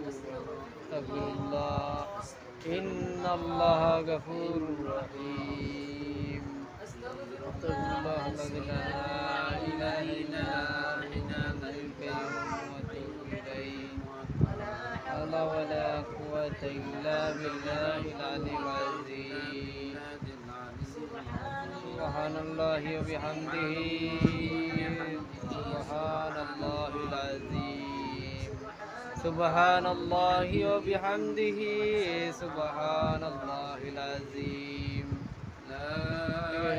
أستغفر الله إن الله غفور رحيم أستغفر الله الذي لا إله إلا هو الحي القيوم وأتوب إليه ولا ولا قوة إلا بالله العلي العظيم سبحان الله وبحمده سبحان الله العظيم سبحان الله وبحمده سبحان الله العظيم لا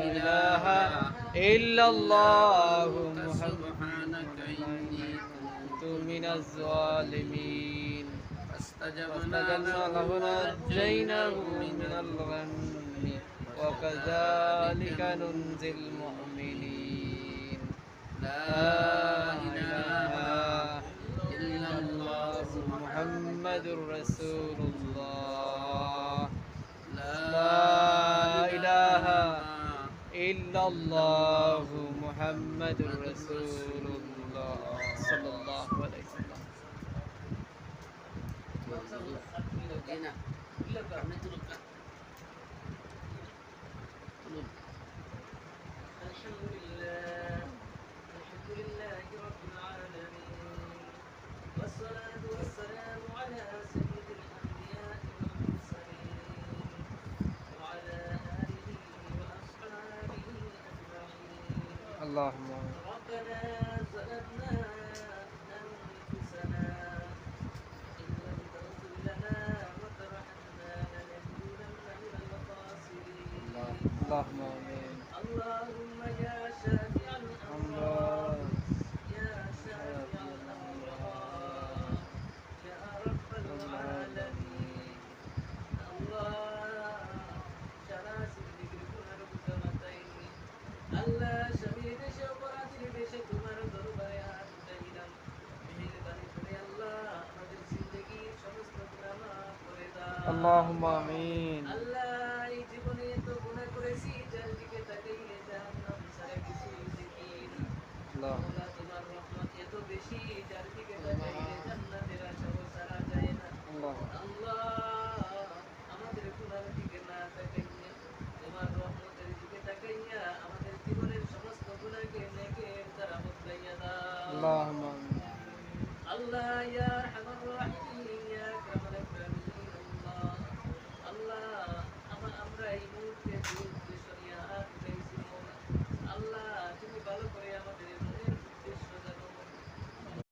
إله إلا الله سبحانك إني كنت من الظالمين فاستجبنا له ونجيناه من الغم وكذلك ننجي المؤمنين لا إله إلا الله محمد رسول الله لا إله إلا الله محمد رسول الله صلى الله عليه وسلم الحمد لله رب العالمين والصلاة والسلام على سيد الأنبياء والمرسلين وعلى آله وأصحابه أجمعين اللهم ربنا ظلمنا أنفسنا إن لم تغفر لنا وترحمنا لنكونن من الخاسرين اللهم آمين اللهم يا شافع الأمراض يا شافع الأمراض يا رب العالمين الله شراس الذكر كنا ربطمتين الله شميد شوقات لبشة تمر ضربايات دهيلم بهيل بني بني الله আমাদের জিন্দগি সমস্ত গুনাহ মাফ করে দাও اللهم آمين আল্লাহ এই জীবনে তো গুনাহ করেছি যার দিকে তাকাইলে জাহান্নাম ছাড়া কিছুই দেখিনি الله আল্লাহ তোমার রহমত এত বেশি যার দিকে তাকাইলে জান্নাতের আশাও ছাড়া যায় না الله আল্লাহ আমাদের গুনার দিকে না তাকাইয়া তোমার রহমতের দিকে তাকাইয়া আমাদের জীবনের সমস্ত গুনাহকে নেকের দ্বারা বদলাইয়া দাও اللهم آمين আল্লাহ ইয়া আরহামার রাহিম